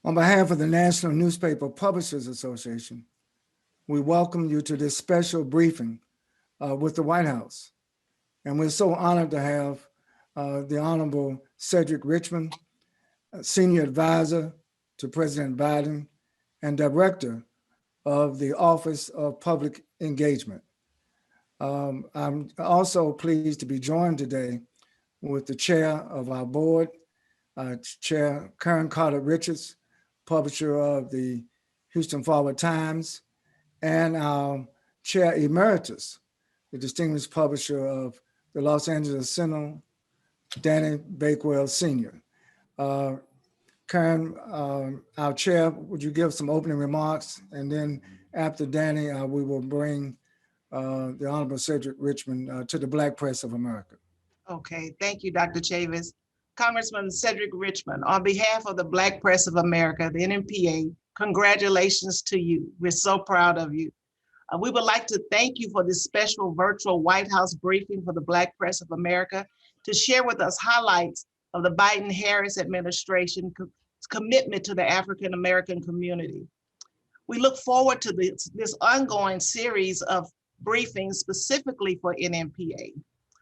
On behalf of the National Newspaper Publishers Association, we welcome you to this special briefing with the White House. And we're so honored to have the Honorable Cedric Richmond, Senior Advisor to President Biden and Director of the Office of Public Engagement. I'm also pleased to be joined today with the Chair of our board, Chair Karen Carter Richards, publisher of the Houston Forward Times, and our Chair Emeritus, the distinguished publisher of the Los Angeles Sentinel, Danny Bakewell Sr. Karen, our chair, would you give some opening remarks? And then after Danny, we will bring the Honorable Cedric Richmond to the Black Press of America. Okay, thank you, Dr. Chavis. Congressman Cedric Richmond, on behalf of the Black Press of America, the NNPA, congratulations to you. We're so proud of you. We would like to thank you for this special virtual White House briefing for the Black Press of America to share with us highlights of the Biden-Harris administration's commitment to the African-American community. We look forward to this ongoing series of briefings specifically for NNPA.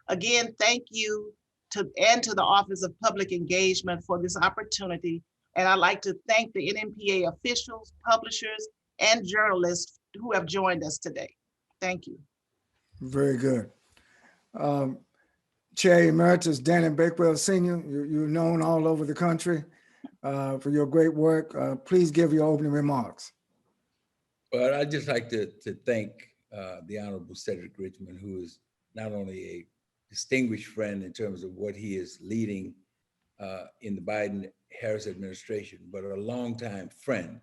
Again, thank you to the Office of Public Engagement for this opportunity. And I'd like to thank the NNPA officials, publishers, and journalists who have joined us today. Thank you. Very good. Chair Emeritus Danny Bakewell Sr., you're known all over the country for your great work. Please give your opening remarks. Well, I'd just like to thank the Honorable Cedric Richmond, who is not only a distinguished friend in terms of what he is leading in the Biden-Harris administration, but a longtime friend,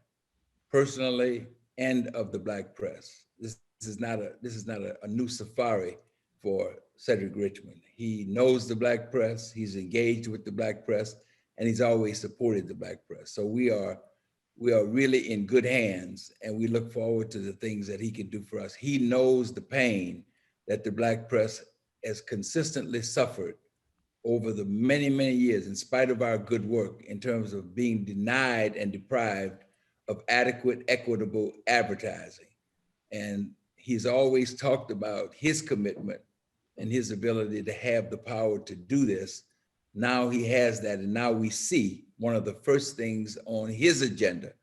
personally and of the Black press. This is not a new safari for Cedric Richmond. He knows the Black press, he's engaged with the Black press, and he's always supported the Black press. So we are really in good hands, and we look forward to the things that he can do for us. He knows the pain that the Black press has consistently suffered over the many, many years, in spite of our good work, in terms of being denied and deprived of adequate, equitable advertising. And he's always talked about his commitment and his ability to have the power to do this. Now he has that, and now we see one of the first things on his agenda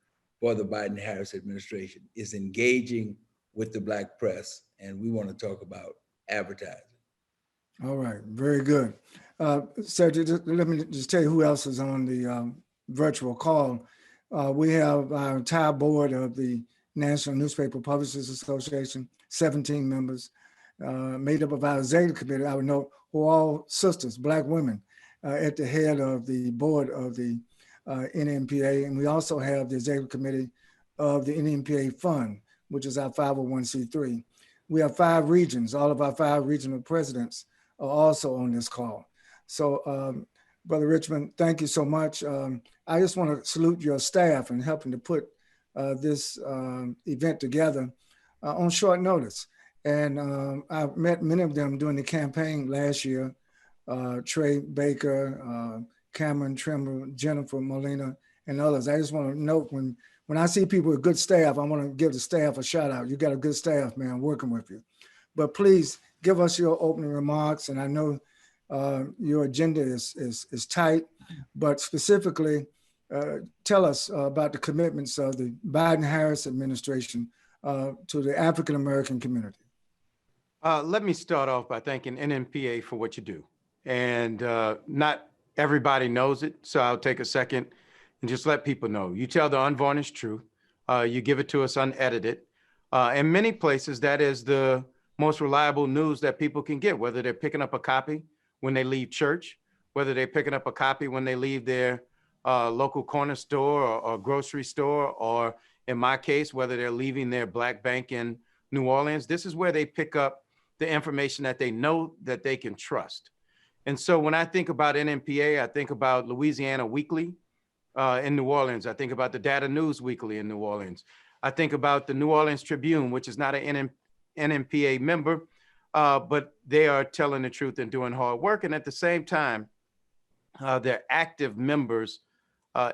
for the Biden-Harris administration is engaging with the Black press, and we want to talk about advertising. All right, very good. Cedric, let me just tell you who else is on the virtual call. We have our entire board of the National Newspaper Publishers Association, 17 members, made up of our executive committee, I would note, who are all sisters, Black women, at the head of the board of the NNPA. And we also have the executive committee of the NNPA Fund, which is our 501c3. We have 5 regions. All of our 5 regional presidents are also on this call. So, Brother Richmond, thank you so much. I just want to salute your staff in helping to put this event together on short notice. And I've met many of them during the campaign last year, Trey Baker, Cameron Trimble, Jennifer Molina, and others. I just want to note when I see people with good staff, I want to give the staff a shout out. You got a good staff, man, working with you. But please give us your opening remarks. And I know your agenda is tight, but specifically tell us about the commitments of the Biden-Harris administration to the African-American community. Let me start off by thanking NNPA for what you do. And not everybody knows it, so I'll take a second and just let people know. You tell the unvarnished truth. You give it to us unedited. In many places, that is the most reliable news that people can get, whether they're picking up a copy when they leave church, whether they're picking up a copy when they leave their local corner store or grocery store, or in my case, whether they're leaving their Black bank in New Orleans. This is where they pick up the information that they know that they can trust. And so when I think about NNPA, I think about Louisiana Weekly in New Orleans. I think about the Data News Weekly in New Orleans. I think about the New Orleans Tribune, which is not an NNPA member, but they are telling the truth and doing hard work. And at the same time, they're active members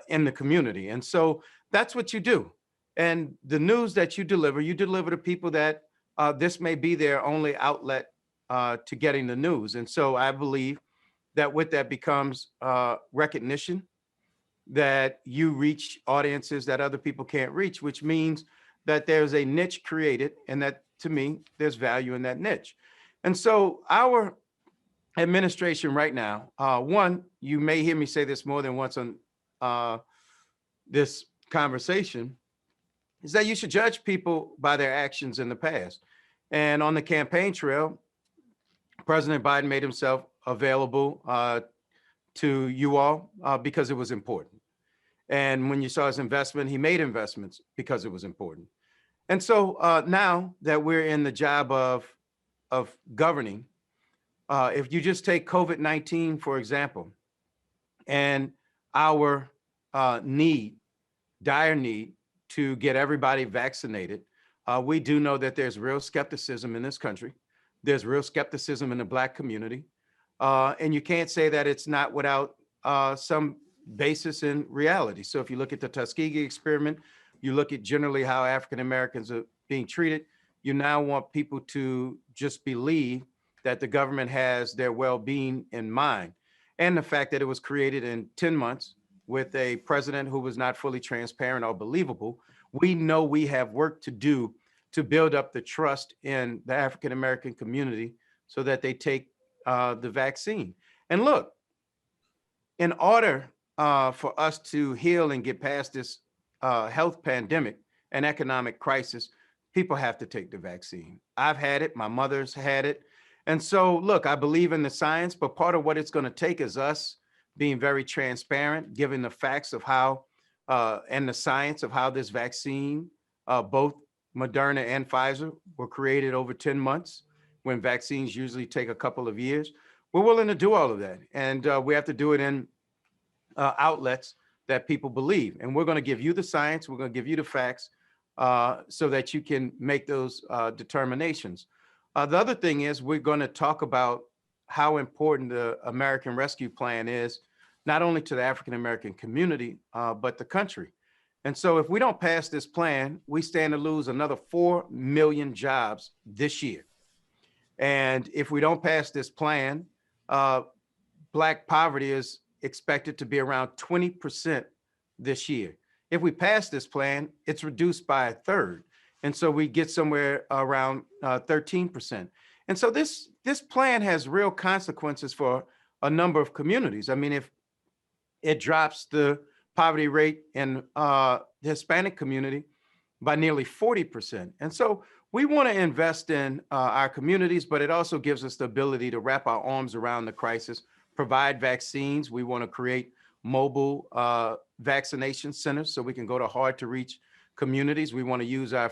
in the community. And so that's what you do. And the news that you deliver to people that this may be their only outlet to getting the news. And so I believe that with that becomes recognition that you reach audiences that other people can't reach, which means that there's a niche created, and that to me, there's value in that niche. And so our administration right now, one, you may hear me say this more than once on this conversation, is that you should judge people by their actions in the past. And on the campaign trail, President Biden made himself available to you all because it was important. And when you saw his investment, he made investments because it was important. And so now that we're in the job of governing, if you just take COVID-19, for example, and our dire need to get everybody vaccinated, we do know that there's real skepticism in this country. There's real skepticism in the Black community. And you can't say that it's not without some basis in reality. So if you look at the Tuskegee experiment, you look at generally how African Americans are being treated, you now want people to just believe that the government has their well-being in mind. And the fact that it was created in 10 months with a president who was not fully transparent or believable, we know we have work to do to build up the trust in the African American community so that they take the vaccine. And look, in order for us to heal and get past this health pandemic and economic crisis, people have to take the vaccine. I've had it, my mother's had it. And so, look, I believe in the science, but part of what it's going to take is us being very transparent, giving the facts of how and the science of how this vaccine, both Moderna and Pfizer, were created over 10 months when vaccines usually take a couple of years. We're willing to do all of that. And we have to do it in outlets that people believe. And we're going to give you the science. We're going to give you the facts so that you can make those determinations. The other thing is we're going to talk about how important the American Rescue Plan is, not only to the African American community, but the country. And so if we don't pass this plan, we stand to lose another 4 million jobs this year. And if we don't pass this plan, Black poverty is expected to be around 20% this year. If we pass this plan, it's reduced by a third. And so we get somewhere around 13%. And so this plan has real consequences for a number of communities. I mean, if it drops the poverty rate in the Hispanic community by nearly 40%. And so we want to invest in our communities, but it also gives us the ability to wrap our arms around the crisis, provide vaccines. We want to create mobile vaccination centers so we can go to hard to reach communities. We want to use our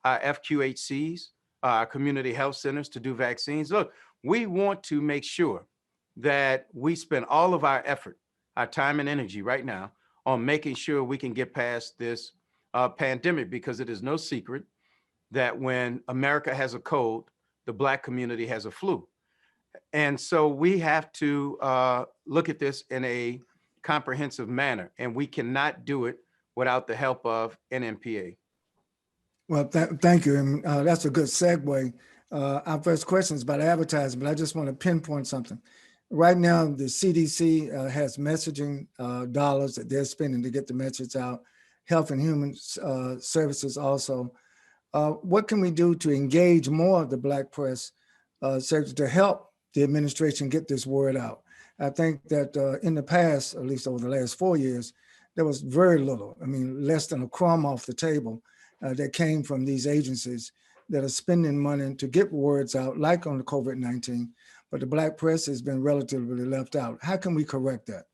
FQHCs, our community health centers, to do vaccines. Look, we want to make sure that we spend all of our effort, our time and energy right now on making sure we can get past this pandemic, because it is no secret that when America has a cold, the Black community has a flu. And so we have to look at this in a comprehensive manner, and we cannot do it without the help of NMPA. Well, thank you. And that's a good segue. Our first question is about advertising, but I just want to pinpoint something. Right now, the CDC has messaging dollars that they're spending to get the message out. Health and Human Services also. What can we do to engage more of the Black press sector to help the administration get this word out? I think that in the past, at least over the last 4 years, there was very little, I mean, less than a crumb off the table that came from these agencies that are spending money to get words out, like on the COVID-19, but the Black press has been relatively left out. How can we correct that?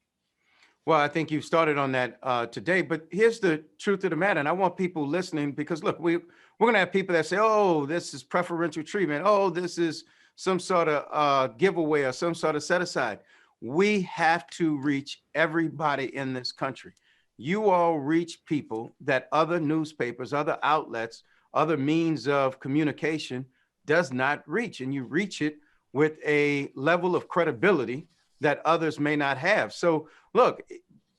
Well, I think you've started on that today, but here's the truth of the matter. And I want people listening, because look, we're going to have people that say, oh, this is preferential treatment. Oh, this is some sort of giveaway or some sort of set aside. We have to reach everybody in this country. You all reach people that other newspapers, other outlets, other means of communication does not reach, and you reach it with a level of credibility that others may not have. So look,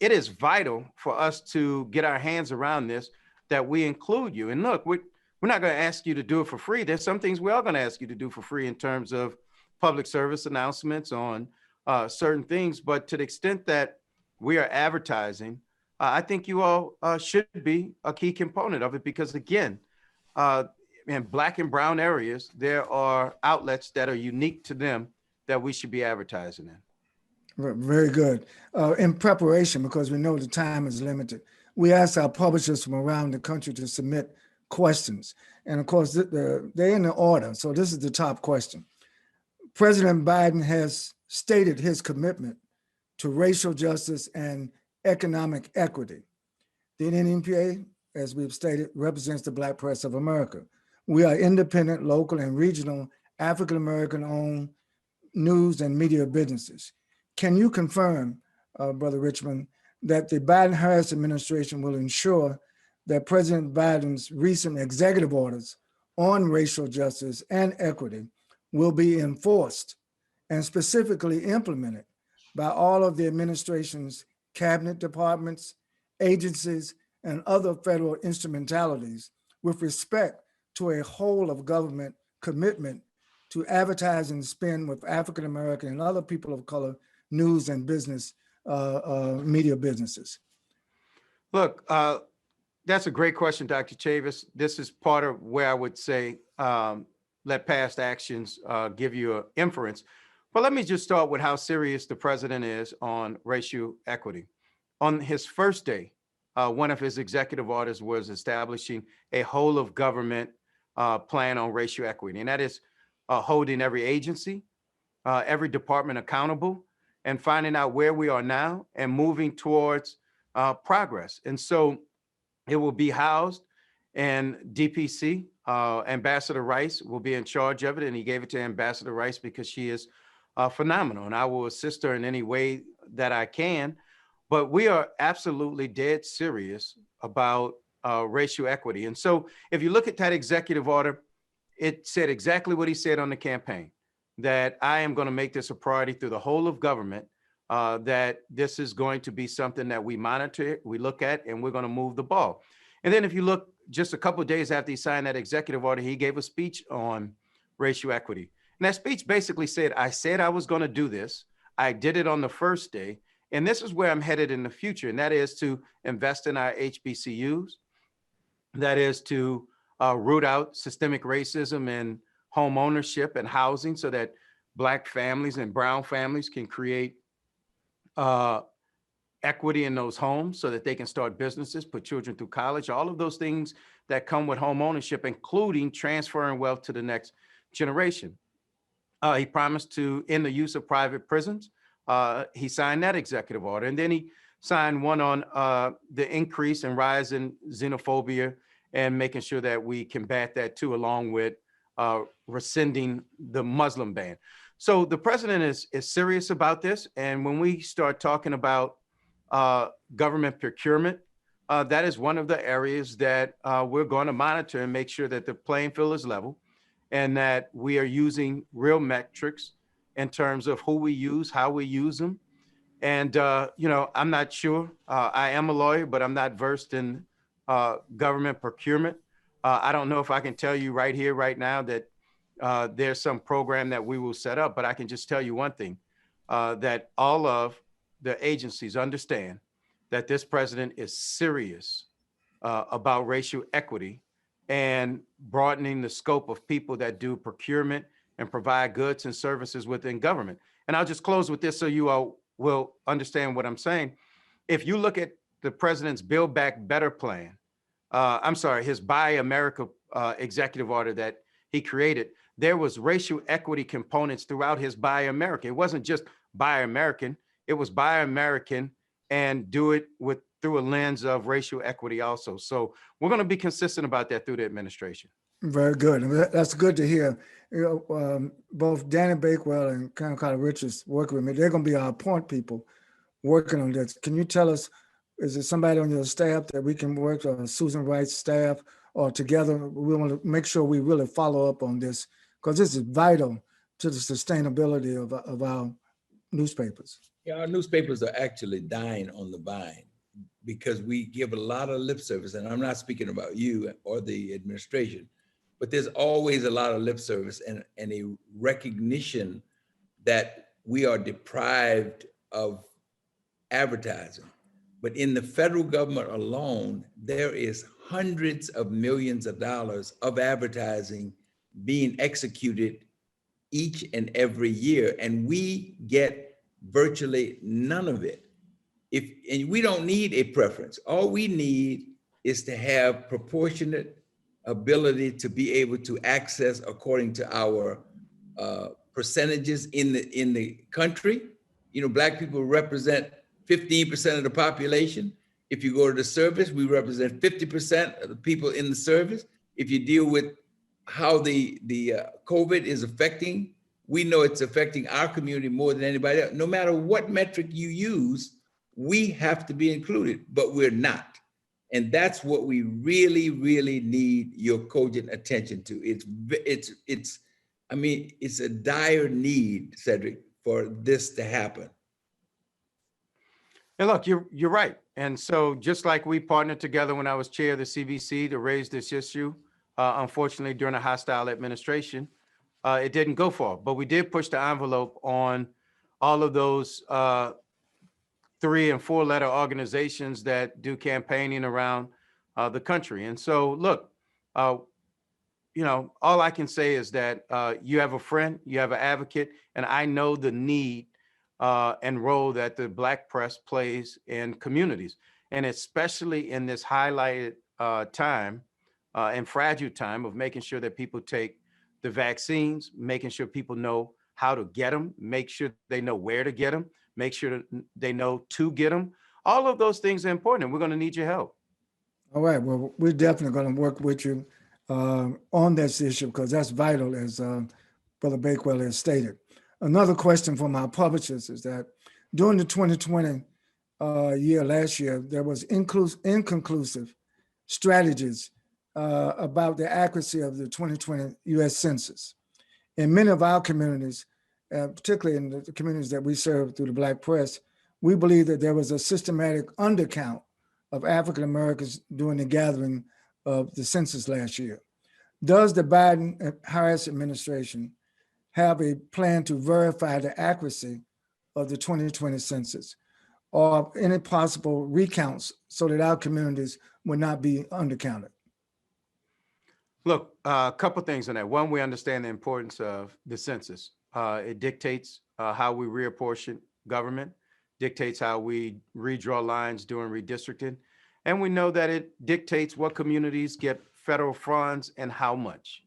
it is vital for us to get our hands around this, that we include you. And look, we're not going to ask you to do it for free. There's some things we are going to ask you to do for free in terms of public service announcements on certain things. But to the extent that we are advertising, I think you all should be a key component of it, because again, in Black and brown areas, there are outlets that are unique to them that we should be advertising in. Very good. In preparation, because we know the time is limited, we asked our publishers from around the country to submit questions. And of course, they're in the order. So this is the top question. President Biden has stated his commitment to racial justice and economic equity. The NNPA, as we've stated, represents the Black Press of America. We are independent, local, and regional African-American owned news and media businesses. Can you confirm, Brother Richmond, that the Biden-Harris administration will ensure that President Biden's recent executive orders on racial justice and equity will be enforced and specifically implemented by all of the administration's cabinet departments, agencies, and other federal instrumentalities with respect to a whole of government commitment to advertise and spend with African American and other people of color news and business, media businesses? Look, that's a great question, Dr. Chavis. This is part of where I would say, let past actions give you an inference. But let me just start with how serious the president is on racial equity. On his first day, one of his executive orders was establishing a whole of government plan on racial equity. And that is holding every agency, every department accountable, and finding out where we are now and moving towards progress. And so it will be housed in DPC. Ambassador Rice will be in charge of it, and he gave it to Ambassador Rice because she is phenomenal, and I will assist her in any way that I can. But we are absolutely dead serious about racial equity. And so if you look at that executive order, it said exactly what he said on the campaign, that I am going to make this a priority through the whole of government, that this is going to be something that we monitor, we look at, and we're going to move the ball. And then if you look just a couple of days after he signed that executive order, he gave a speech on racial equity. And that speech basically said I was going to do this. I did it on the first day. And this is where I'm headed in the future. And that is to invest in our HBCUs. That is to root out systemic racism in home ownership and housing so that Black families and brown families can create equity in those homes so that they can start businesses, put children through college, all of those things that come with home ownership, including transferring wealth to the next generation. He promised to end the use of private prisons. He signed that executive order. And then he signed one on the increase and rise in xenophobia and making sure that we combat that too, along with rescinding the Muslim ban. So the president is serious about this. And when we start talking about government procurement, that is one of the areas that we're going to monitor and make sure that the playing field is level and that we are using real metrics in terms of who we use, how we use them. And, I'm not sure. I am a lawyer, but I'm not versed in government procurement. I don't know if I can tell you right here, right now, that there's some program that we will set up, but I can just tell you one thing, that all of the agencies understand that this president is serious about racial equity and broadening the scope of people that do procurement and provide goods and services within government. And I'll just close with this so you all will understand what I'm saying. If you look at the president's Build Back Better plan, his Buy America executive order that he created, there was racial equity components throughout his Buy America. It wasn't just Buy American, it was Buy American and do it through a lens of racial equity also. So we're going to be consistent about that through the administration. Very good. That's good to hear. Both Danny Bakewell and Colonel Carter Richards working with me. They're going to be our point people working on this. Can you tell us, is there somebody on your staff that we can work on, Susan Wright's staff, or together? We want to make sure we really follow up on this because this is vital to the sustainability of our newspapers. Yeah, our newspapers are actually dying on the vine because we give a lot of lip service, and I'm not speaking about you or the administration, but there's always a lot of lip service and a recognition that we are deprived of advertising. But in the federal government alone, there is hundreds of millions of dollars of advertising being executed each and every year, and we get virtually none of it. And we don't need a preference. All we need is to have proportionate ability to be able to access according to our percentages in the country. You know, Black people represent 15% of the population. If you go to the service, we represent 50% of the people in the service. If you deal with how the COVID is affecting, we know it's affecting our community more than anybody else. No matter what metric you use, we have to be included, but we're not. And that's what we really, really need your cogent attention to. I mean, it's a dire need, Cedric, for this to happen. And look, you're right. And so just like we partnered together when I was chair of the CBC to raise this issue, unfortunately during a hostile administration, it didn't go far, but we did push the envelope on all of those 3 and 4 letter organizations that do campaigning around the country. And so look, you know, all I can say is that you have a friend, you have an advocate, and I know the need and role that the Black press plays in communities, and especially in this highlighted time and fragile time of making sure that people take the vaccines, making sure people know how to get them, make sure they know where to get them, make sure they know to get them. All of those things are important. We're going to need your help. All right. Well, we're definitely going to work with you on this issue because that's vital, as Brother Bakewell has stated. Another question from our publishers is that during the 2020 year, last year, there was inconclusive strategies about the accuracy of the 2020 U.S. Census. In many of our communities, particularly in the communities that we serve through the Black press, we believe that there was a systematic undercount of African Americans during the gathering of the census last year. Does the Biden-Harris administration have a plan to verify the accuracy of the 2020 census or any possible recounts so that our communities would not be undercounted? Look, a couple things on that. One, we understand the importance of the census. It dictates how we reapportion government, dictates how we redraw lines during redistricting. And we know that it dictates what communities get federal funds and how much.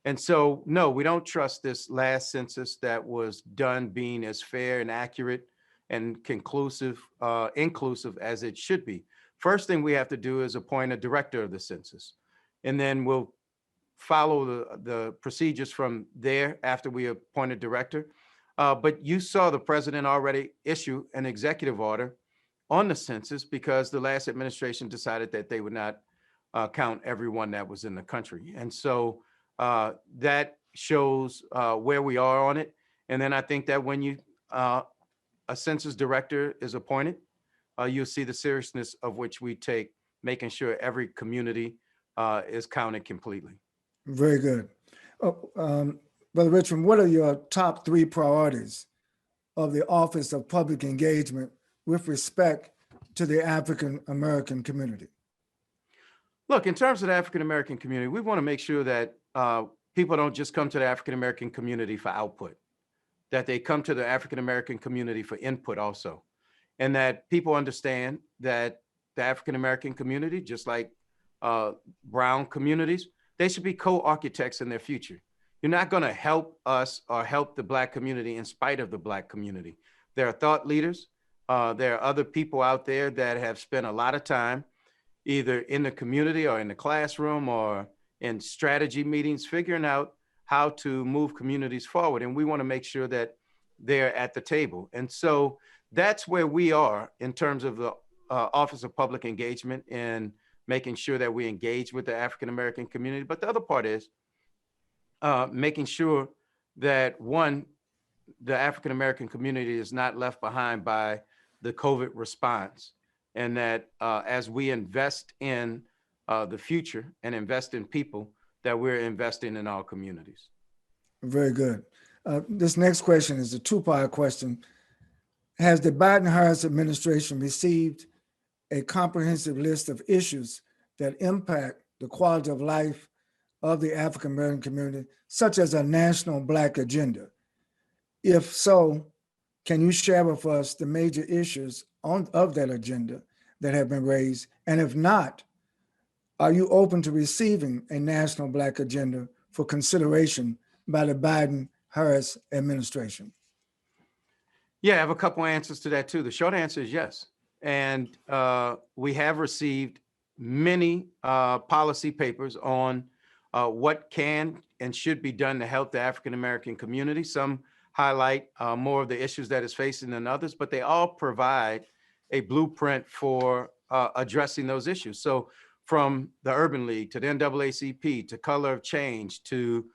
And so, no, we don't trust this last census that was done being as fair and accurate and inclusive as it should be. First thing we have to do is appoint a director of the census. And then we'll follow the procedures from there after we appoint a director. But you saw the president already issue an executive order on the census because the last administration decided that they would not count everyone that was in the country. And so that shows where we are on it. And then I think that when a census director is appointed, you'll see the seriousness of which we take making sure every community is counted completely. Very good. Brother Richmond, what are your top 3 priorities of the Office of Public Engagement with respect to the African American community? Look, in terms of the African American community, we want to make sure that people don't just come to the African American community for output, that they come to the African American community for input also, and that people understand that the African American community, just like brown communities, they should be co-architects in their future. You're not going to help us or help the Black community in spite of the Black community. There are thought leaders. There are other people out there that have spent a lot of time either in the community or in the classroom or in strategy meetings, figuring out how to move communities forward. And we want to make sure that they're at the table. And so that's where we are in terms of the Office of Public Engagement and making sure that we engage with the African American community. But the other part is making sure that, one, the African-American community is not left behind by the COVID response, and that as we invest in the future and invest in people, that we're investing in our communities. Very good. This next question is a two-part question. Has the Biden-Harris administration received a comprehensive list of issues that impact the quality of life of the African-American community, such as a national Black agenda? If so, can you share with us the major issues of that agenda that have been raised? And if not, are you open to receiving a national Black agenda for consideration by the Biden-Harris administration? Yeah, I have a couple answers to that too. The short answer is yes. And we have received many policy papers on what can and should be done to help the African-American community. Some highlight more of the issues that is facing than others, but they all provide a blueprint for addressing those issues. So from the Urban League to the NAACP to Color of Change to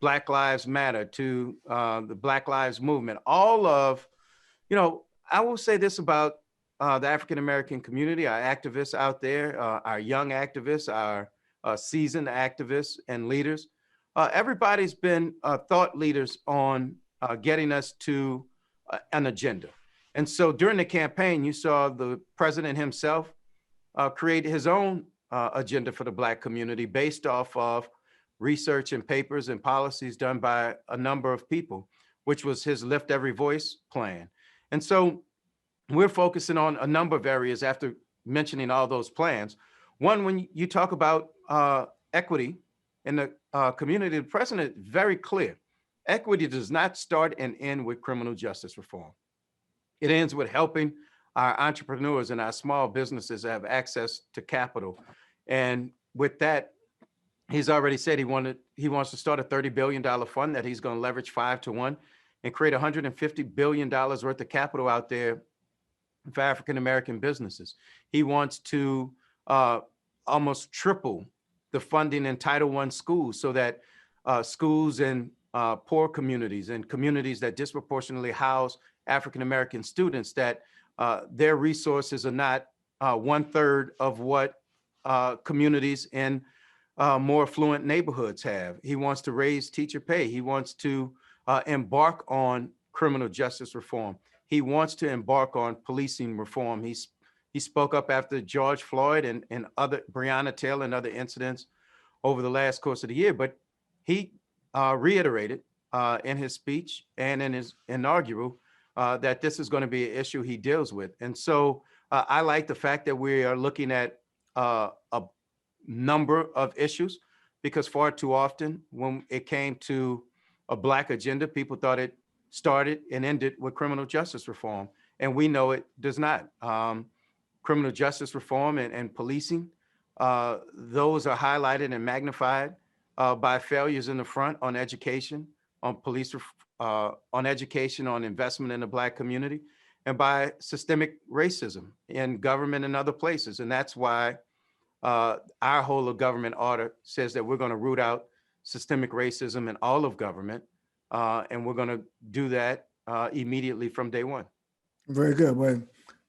Black Lives Matter to the Black Lives Movement, all of, I will say this about the African-American community, our activists out there, our young activists, our seasoned activists and leaders. Everybody's been thought leaders on getting us to an agenda. And so during the campaign, you saw the president himself create his own agenda for the Black community based off of research and papers and policies done by a number of people, which was his Lift Every Voice plan. And so we're focusing on a number of areas after mentioning all those plans. One, when you talk about equity in the community, the president is very clear. Equity does not start and end with criminal justice reform. It ends with helping our entrepreneurs and our small businesses have access to capital. And with that, he's already said he wants to start a $30 billion fund that he's going to leverage 5 to 1 and create $150 billion worth of capital out there for African-American businesses. He wants to almost triple the funding in Title I schools so that schools in poor communities and communities that disproportionately house African-American students, that their resources are not 1/3 of what communities in more affluent neighborhoods have. He wants to raise teacher pay. He wants to embark on criminal justice reform. He wants to embark on policing reform. He spoke up after George Floyd and other Breonna Taylor and other incidents over the last course of the year, but he reiterated in his speech and in his inaugural that this is going to be an issue he deals with. And so I like the fact that we are looking at a number of issues, because far too often when it came to a Black agenda, people thought it started and ended with criminal justice reform. And we know it does not. Criminal justice reform and policing, those are highlighted and magnified by failures in the front on education, on police, on education, on investment in the Black community, and by systemic racism in government and other places. And that's why our whole of government order says that we're going to root out systemic racism in all of government, and we're going to do that immediately from day one. Very good. Well,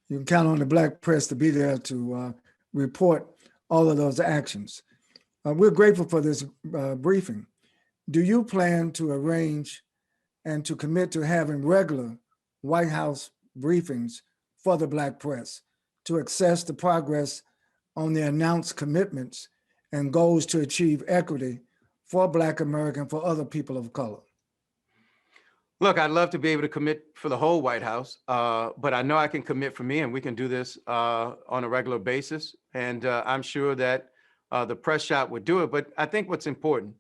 you can count on the Black press to be there to report all of those actions. We're grateful for this briefing. Do you plan to arrange and to commit to having regular White House briefings for the Black press to assess the progress on the announced commitments and goals to achieve equity for Black American, for other people of color? Look, I'd love to be able to commit for the whole White House, but I know I can commit for me, and we can do this on a regular basis. And I'm sure that the press shop would do it. But I think what's important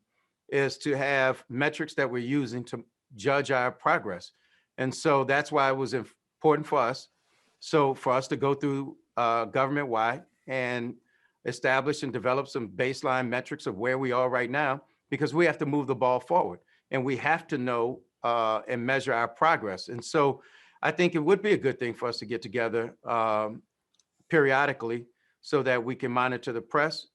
is to have metrics that we're using to judge our progress. And so that's why it was important for us. So for us to go through government-wide and establish and develop some baseline metrics of where we are right now, because we have to move the ball forward and we have to know and measure our progress. And so I think it would be a good thing for us to get together periodically so that we can monitor the press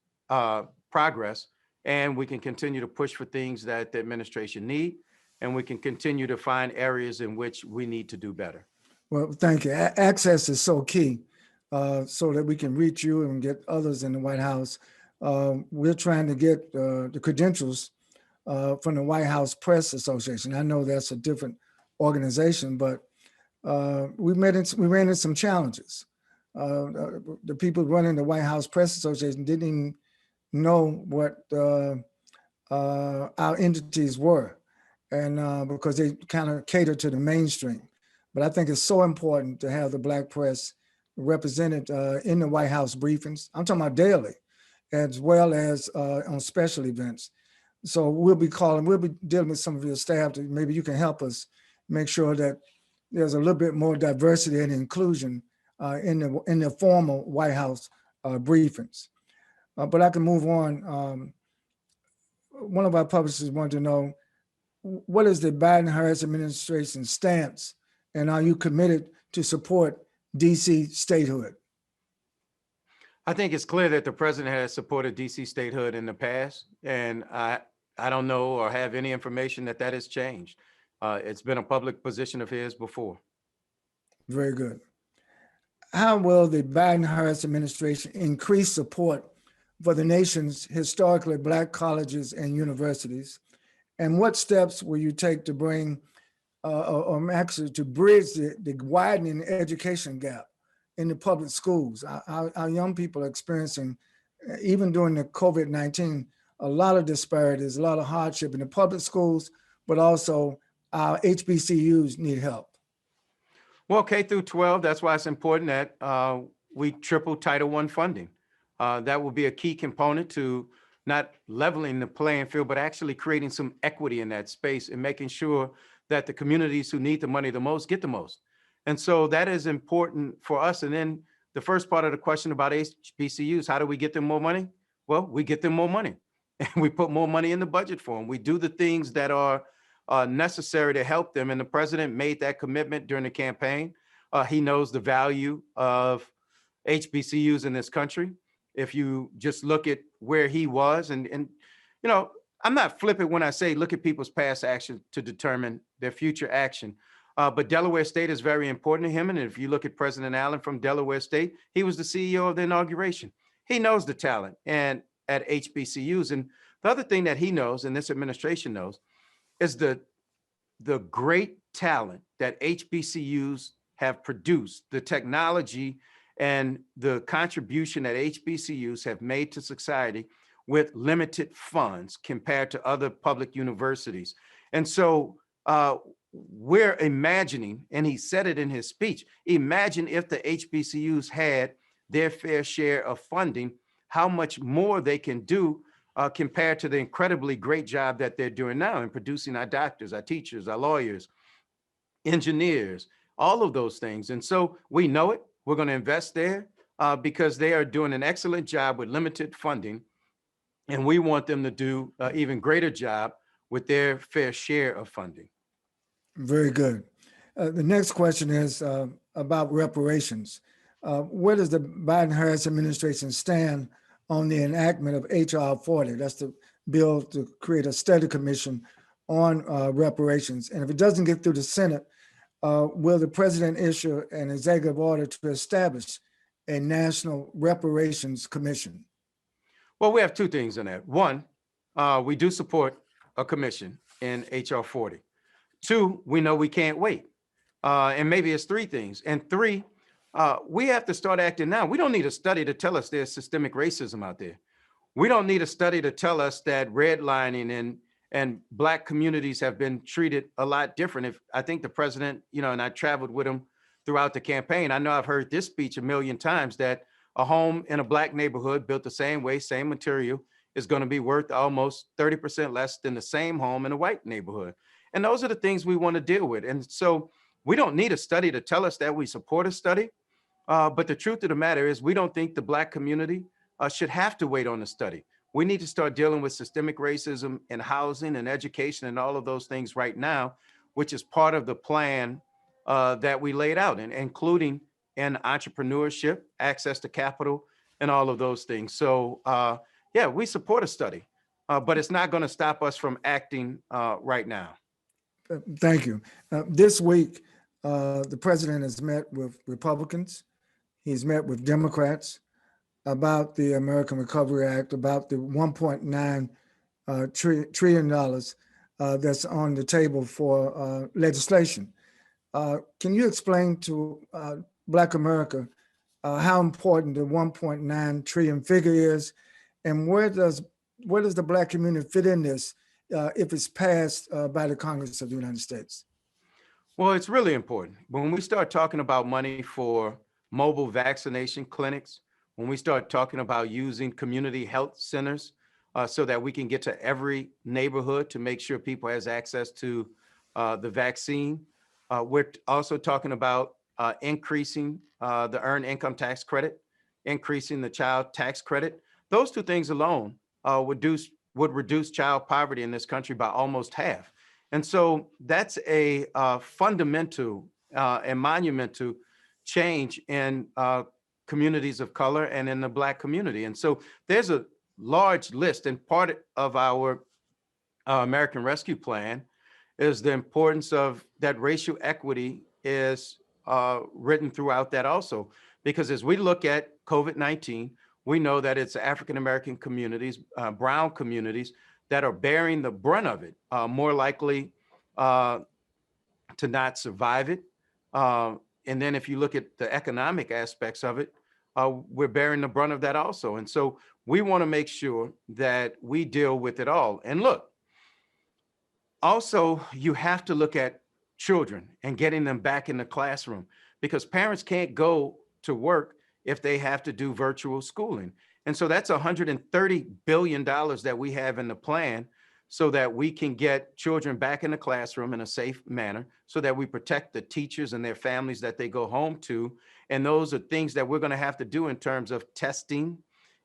progress, and we can continue to push for things that the administration need and we can continue to find areas in which we need to do better. Well, thank you. Access is so key, so that we can reach you and get others in the White House. We're trying to get the credentials from the White House Press Association. I know that's a different organization, but we ran into some challenges. The people running the White House Press Association didn't even know what our entities were, and because they kind of cater to the mainstream. But I think it's so important to have the Black press represented in the White House briefings. I'm talking about daily, as well as on special events. So we'll be dealing with some of your staff to maybe you can help us make sure that there's a little bit more diversity and inclusion in the formal White House briefings. But I can move on. One of our publishers wanted to know, what is the Biden-Harris administration stance, and are you committed to support DC statehood? I think it's clear that the president has supported DC statehood in the past, and I don't know or have any information that has changed. It's been a public position of his before. Very good. How will the Biden-Harris administration increase support for the nation's historically Black colleges and universities? And what steps will you take to bring, or actually to bridge the widening education gap in the public schools? Our young people are experiencing, even during the COVID-19, a lot of disparities, a lot of hardship in the public schools, but also our HBCUs need help. Well, K through 12, that's why it's important that we triple Title I funding. That will be a key component to not leveling the playing field, but actually creating some equity in that space and making sure that the communities who need the money the most get the most. And so that is important for us. And then the first part of the question about HBCUs, how do we get them more money? Well, we get them more money and we put more money in the budget for them. We do the things that are necessary to help them. And the president made that commitment during the campaign. He knows the value of HBCUs in this country. If you just look at where he was, and you know, I'm not flippant when I say look at people's past action to determine their future action. But Delaware State is very important to him. And if you look at President Allen from Delaware State, he was the CEO of the inauguration. He knows the talent and at HBCUs. And the other thing that he knows, and this administration knows, is the great talent that HBCUs have produced, the technology and the contribution that HBCUs have made to society with limited funds compared to other public universities. And so we're imagining, and he said it in his speech, imagine if the HBCUs had their fair share of funding, how much more they can do compared to the incredibly great job that they're doing now in producing our doctors, our teachers, our lawyers, engineers, all of those things. And so we know it. We're going to invest there because they are doing an excellent job with limited funding. And we want them to do an even greater job with their fair share of funding. Very good. The next question is about reparations. Where does the Biden-Harris administration stand on the enactment of H.R. 40? That's the bill to create a study commission on reparations. And if it doesn't get through the Senate, will the president issue an executive order to establish a national reparations commission? Well, we have two things in that. One, we do support a commission in H.R. 40. Two, we know we can't wait. And maybe it's three things. And three, we have to start acting now. We don't need a study to tell us there's systemic racism out there. We don't need a study to tell us that redlining and Black communities have been treated a lot different. I think the president, you know, and I traveled with him throughout the campaign, I know I've heard this speech a million times, that a home in a Black neighborhood built the same way, same material, is going to be worth almost 30% less than the same home in a white neighborhood. And those are the things we want to deal with. And so we don't need a study to tell us that we support a study. But the truth of the matter is we don't think the Black community should have to wait on the study. We need to start dealing with systemic racism in housing and education and all of those things right now, which is part of the plan that we laid out, and including in entrepreneurship, access to capital, and all of those things. So yeah, we support a study, but it's not going to stop us from acting right now. Thank you. This week, the president has met with Republicans. He's met with Democrats about the American Recovery Act, about the $1.9 trillion that's on the table for legislation. Can you explain to Black America how important the 1.9 trillion figure is, and where does the Black community fit in this if it's passed by the Congress of the United States? Well, it's really important. When we start talking about money for mobile vaccination clinics, when we start talking about using community health centers so that we can get to every neighborhood to make sure people has access to the vaccine, we're also talking about increasing the earned income tax credit, increasing the child tax credit. Those two things alone would reduce child poverty in this country by almost half. And so that's a fundamental and monumental change in communities of color and in the Black community. And so there's a large list, and part of our American Rescue Plan is the importance of that racial equity is written throughout that also. Because as we look at COVID-19, we know that it's African-American communities, brown communities that are bearing the brunt of it, more likely to not survive it. And then if you look at the economic aspects of it, we're bearing the brunt of that also. And so we want to make sure that we deal with it all. And look, also, you have to look at children and getting them back in the classroom, because parents can't go to work if they have to do virtual schooling. And so that's $130 billion that we have in the plan so that we can get children back in the classroom in a safe manner, so that we protect the teachers and their families that they go home to. And those are things that we're going to have to do in terms of testing,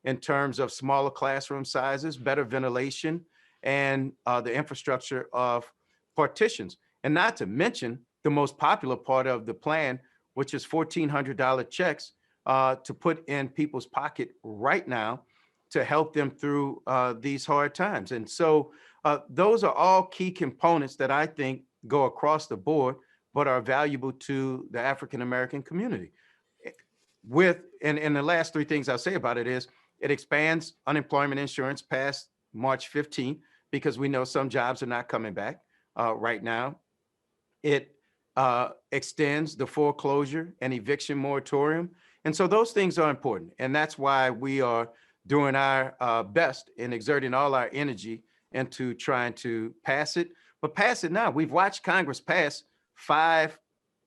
in terms of smaller classroom sizes, better ventilation, and the infrastructure of partitions. And not to mention the most popular part of the plan, which is $1,400 checks to put in people's pocket right now to help them through these hard times. And so those are all key components that I think go across the board, but are valuable to the African-American community. And the last three things I'll say about it is it expands unemployment insurance past March 15th, because we know some jobs are not coming back right now. It extends the foreclosure and eviction moratorium. And so those things are important. And that's why we are doing our best in exerting all our energy into trying to pass it. But pass it now. We've watched Congress pass 5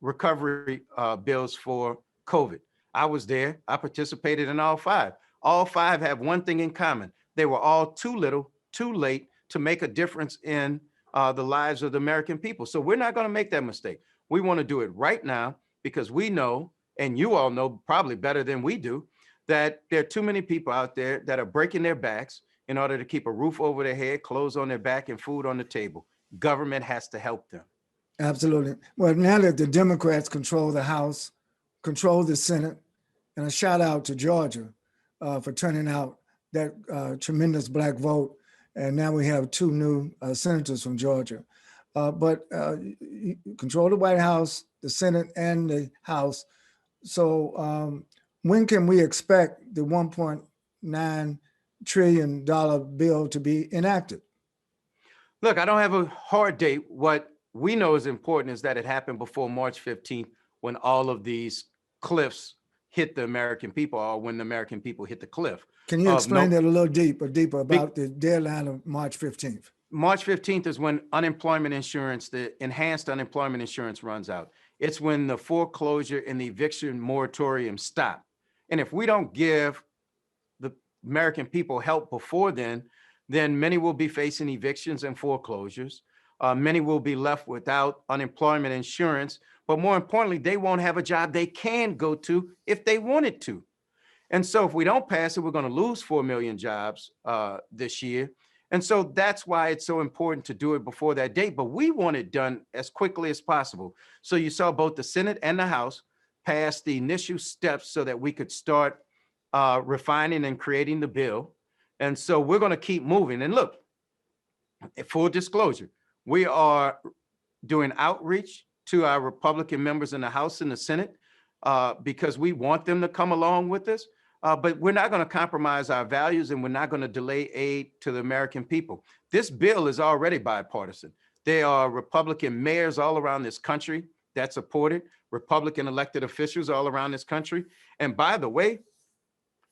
recovery bills for COVID. I was there. I participated in all 5. All 5 have one thing in common. They were all too little, too late to make a difference in the lives of the American people. So we're not going to make that mistake. We want to do it right now, because we know, and you all know probably better than we do, that there are too many people out there that are breaking their backs in order to keep a roof over their head, clothes on their back, and food on the table. Government has to help them. Absolutely. Well, now that the Democrats control the House, control the Senate, and a shout out to Georgia for turning out that tremendous Black vote. And now we have 2 new senators from Georgia. But you control the White House, the Senate, and the House. So when can we expect the $1.9 trillion bill to be enacted? Look, I don't have a hard date. What we know is important is that it happened before March 15th, when all of these cliffs hit the American people, or when the American people hit the cliff. Can you explain that a little deeper about the deadline of March 15th? March 15th is when unemployment insurance, the enhanced unemployment insurance, runs out. It's when the foreclosure and the eviction moratorium stop. And if we don't give the American people help before then many will be facing evictions and foreclosures. Many will be left without unemployment insurance, but more importantly, they won't have a job they can go to if they wanted to. And so if we don't pass it, we're going to lose 4 million jobs this year. And so that's why it's so important to do it before that date. But we want it done as quickly as possible. So you saw both the Senate and the House pass the initial steps so that we could start refining and creating the bill. And so we're going to keep moving. And look, full disclosure, we are doing outreach to our Republican members in the House and the Senate because we want them to come along with us. But we're not going to compromise our values, and we're not going to delay aid to the American people. This bill is already bipartisan. There are Republican mayors all around this country that support it, Republican elected officials all around this country. And by the way,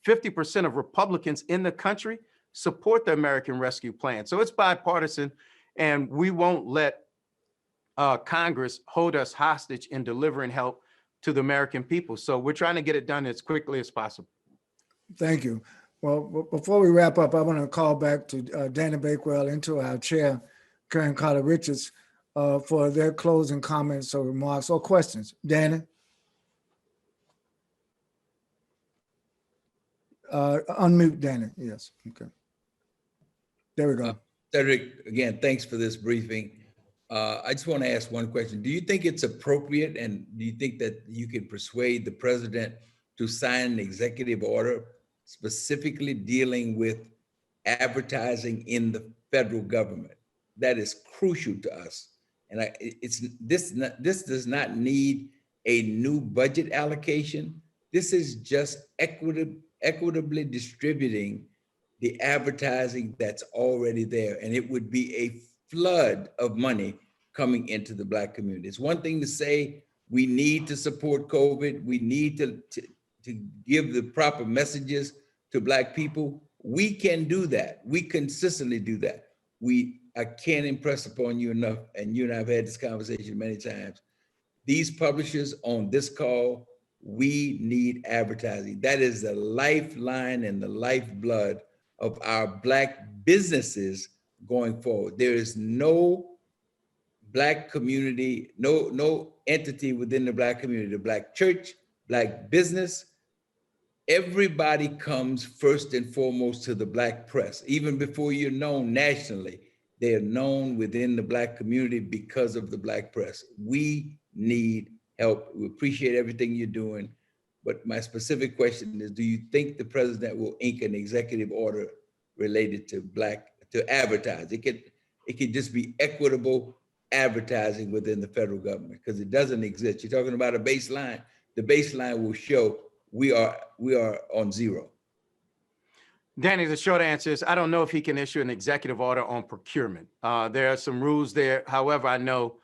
50% of Republicans in the country support the American Rescue Plan. So it's bipartisan, and we won't let Congress hold us hostage in delivering help to the American people. So we're trying to get it done as quickly as possible. Thank you. Well, before we wrap up, I want to call back to Danny Bakewell and to our chair, Karen Carter Richards, for their closing comments or remarks or questions. Danny? Unmute Danny, yes, okay. There we go. Cedric, again, thanks for this briefing. I just want to ask one question. Do you think it's appropriate, and do you think that you can persuade the president to sign an executive order specifically dealing with advertising in the federal government? That is crucial to us. And this does not need a new budget allocation. This is just equitably distributing the advertising that's already there. And it would be a flood of money coming into the Black community. It's one thing to say we need to support COVID. We need to give the proper messages to Black people. We can do that. We consistently do that. I can't impress upon you enough, and you and I have had this conversation many times. These publishers on this call, we need advertising. That is the lifeline and the lifeblood of our Black businesses going forward. There is no Black community, no entity within the Black community, the Black church, Black business. Everybody comes first and foremost to the Black press. Even before you're known nationally, they are known within the Black community because of the Black press. We need help. We appreciate everything you're doing. But my specific question is, do you think the president will ink an executive order related to advertise? It could just be equitable advertising within the federal government, because it doesn't exist. You're talking about a baseline. The baseline will show we are on zero. Danny, the short answer is I don't know if he can issue an executive order on procurement. There are some rules there. However, I know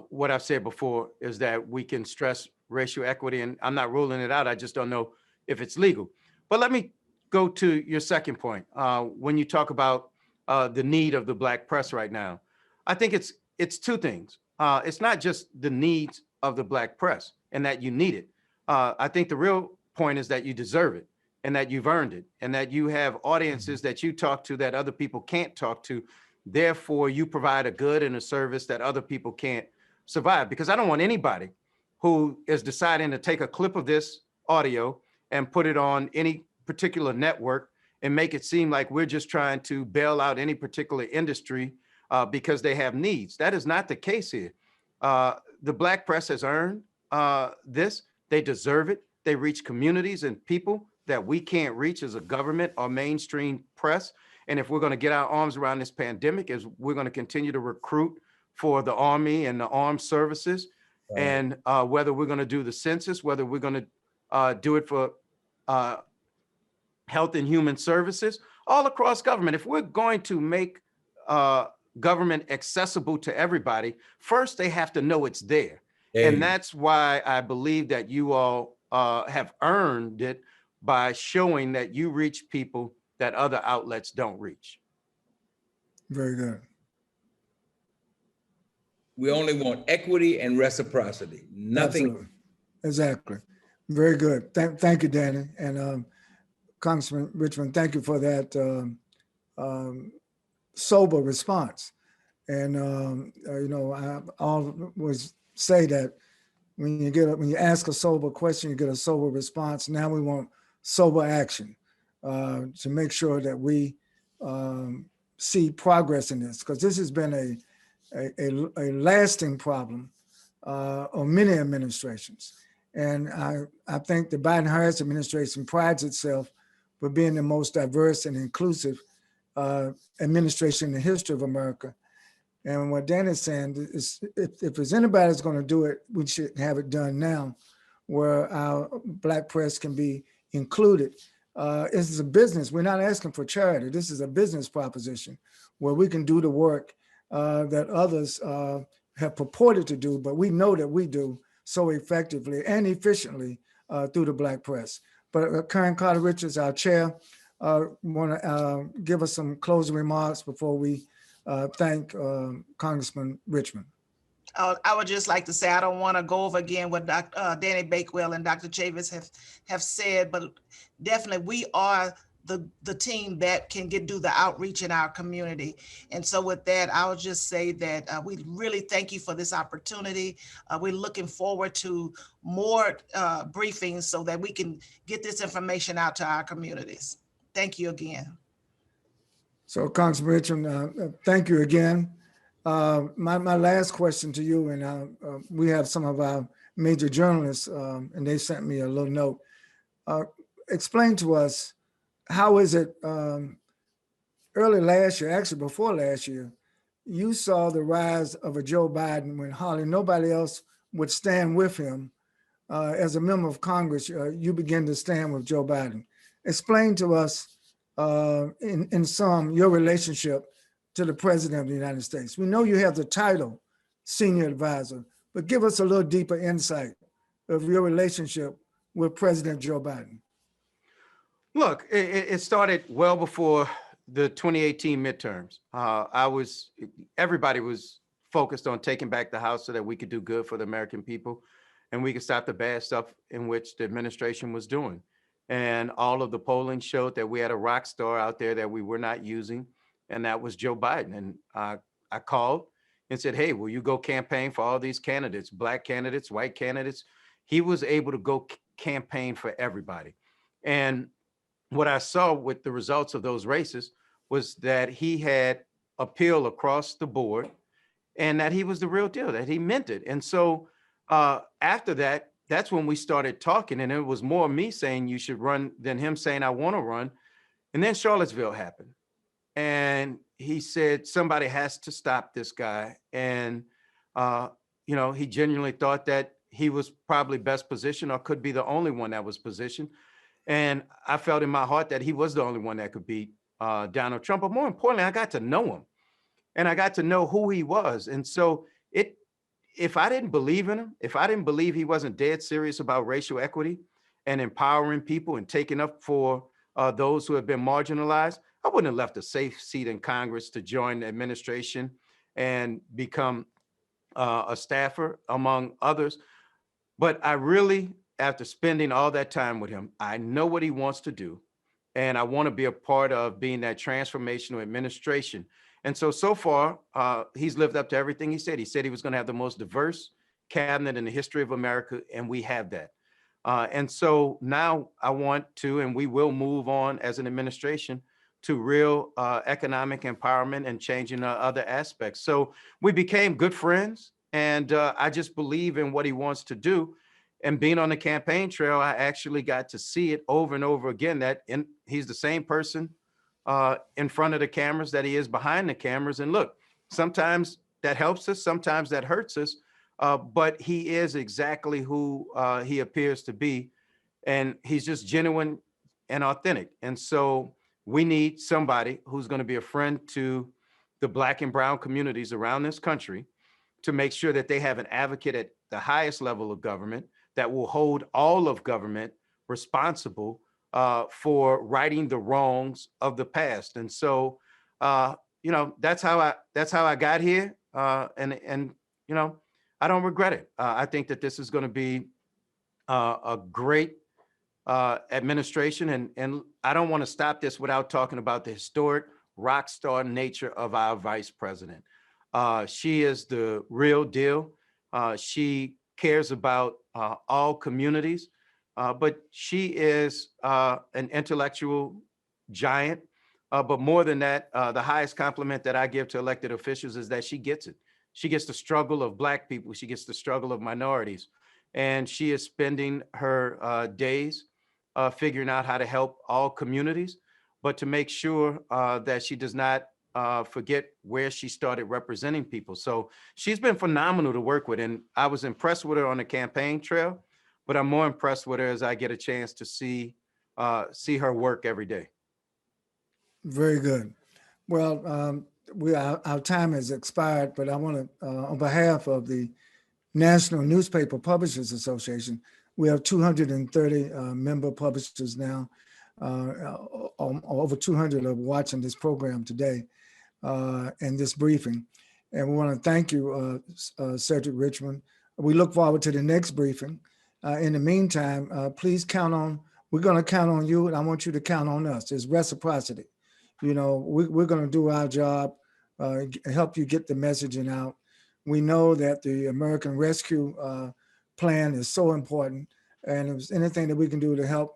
what I've said before is that we can stress racial equity, and I'm not ruling it out. I just don't know if it's legal. But let me go to your second point. When you talk about the need of the Black press right now, I think it's two things. It's not just the needs of the Black press and that you need it. I think the real point is that you deserve it, and that you've earned it, and that you have audiences that you talk to that other people can't talk to. Therefore, you provide a good and a service that other people can't survive. Because I don't want anybody who is deciding to take a clip of this audio and put it on any particular network and make it seem like we're just trying to bail out any particular industry because they have needs. That is not the case here. The Black press has earned this. They deserve it. They reach communities and people that we can't reach as a government or mainstream press. And if we're going to get our arms around this pandemic, is we're going to continue to recruit for the Army and the armed services, right. And whether we're going to do the census, whether we're going to do it for health and human services, all across government. If we're going to make government accessible to everybody, first they have to know it's there. And that's why I believe that you all have earned it by showing that you reach people that other outlets don't reach. Very good. We only want equity and reciprocity, nothing. Absolutely. Exactly. Very good. Thank you, Danny. And Congressman Richmond, thank you for that sober response. And, I always say that when you ask a sober question, you get a sober response. Now we want sober action to make sure that we see progress in this, because this has been a lasting problem on many administrations. And I think the Biden-Harris administration prides itself for being the most diverse and inclusive administration in the history of America. And what Dan is saying is if there's anybody that's going to do it, we should have it done now where our Black press can be included. This is a business. We're not asking for charity. This is a business proposition where we can do the work that others have purported to do, but we know that we do so effectively and efficiently through the Black press. But Karen Carter Richards, our chair, want to give us some closing remarks before we thank Congressman Richmond. I would just like to say, I don't want to go over again what Danny Bakewell and Dr. Chavis have said, but definitely we are the team that can do the outreach in our community. And so with that, I would just say that we really thank you for this opportunity. We're looking forward to more briefings so that we can get this information out to our communities. Thank you again. So Congressman Richmond, thank you again. My last question to you, and we have some of our major journalists, and they sent me a little note. Explain to us, how is it early last year, actually before last year, you saw the rise of a Joe Biden when hardly nobody else would stand with him. As a member of Congress, you began to stand with Joe Biden. Explain to us in sum your relationship to the President of the United States. We know you have the title senior advisor, but give us a little deeper insight of your relationship with President Joe Biden. Look, it started well before the 2018 midterms. Everybody was focused on taking back the House so that we could do good for the American people and we could stop the bad stuff in which the administration was doing. And all of the polling showed that we had a rock star out there that we were not using, and that was Joe Biden. And I called and said, hey, will you go campaign for all these candidates, Black candidates, white candidates? He was able to go campaign for everybody. And what I saw with the results of those races was that he had appeal across the board and that he was the real deal, that he meant it. And so after that, that's when we started talking, and it was more me saying you should run than him saying I want to run. And then Charlottesville happened. And he said, somebody has to stop this guy. And, he genuinely thought that he was probably best positioned or could be the only one that was positioned. And I felt in my heart that he was the only one that could beat Donald Trump. But more importantly, I got to know him and I got to know who he was. And so if I didn't believe in him, if I didn't believe he wasn't dead serious about racial equity and empowering people and taking up for those who have been marginalized, I wouldn't have left a safe seat in Congress to join the administration and become a staffer among others. But I really, after spending all that time with him, I know what he wants to do. And I want to be a part of being that transformational administration. And so far, he's lived up to everything he said. He said he was going to have the most diverse cabinet in the history of America, and we have that. And so now I want to, and we will move on as an administration to real economic empowerment and changing other aspects. So we became good friends, and I just believe in what he wants to do. And being on the campaign trail, I actually got to see it over and over again that he's the same person in front of the cameras that he is behind the cameras. And look, sometimes that helps us, sometimes that hurts us, but he is exactly who he appears to be. And he's just genuine and authentic. And so we need somebody who's going to be a friend to the Black and brown communities around this country to make sure that they have an advocate at the highest level of government that will hold all of government responsible for righting the wrongs of the past. And so, that's how I got here. And I don't regret it. I think that this is going to be a great administration. And I don't want to stop this without talking about the historic rock star nature of our vice president. She is the real deal. She cares about all communities. But she is an intellectual giant. But more than that, the highest compliment that I give to elected officials is that she gets it. She gets the struggle of Black people. She gets the struggle of minorities. And she is spending her days figuring out how to help all communities, but to make sure that she does not forget where she started representing people. So she's been phenomenal to work with. And I was impressed with her on the campaign trail, but I'm more impressed with her as I get a chance to see her work every day. Very good. Well, our time has expired, but I want to, on behalf of the National Newspaper Publishers Association, we have 230 member publishers now. Over 200 are watching this program today and this briefing. And we want to thank you, Cedric Richmond. We look forward to the next briefing. In the meantime, please count on, we're going to count on you, and I want you to count on us. There's reciprocity. You know, we're going to do our job, help you get the messaging out. We know that the American Rescue Plan is so important, and if there's anything that we can do to help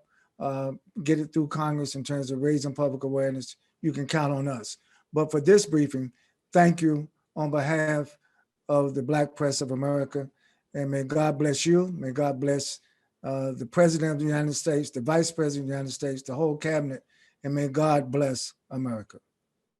get it through Congress in terms of raising public awareness, you can count on us. But for this briefing, thank you on behalf of the Black Press of America, and may God bless you. May God bless the President of the United States, the Vice President of the United States, the whole cabinet, and may God bless America.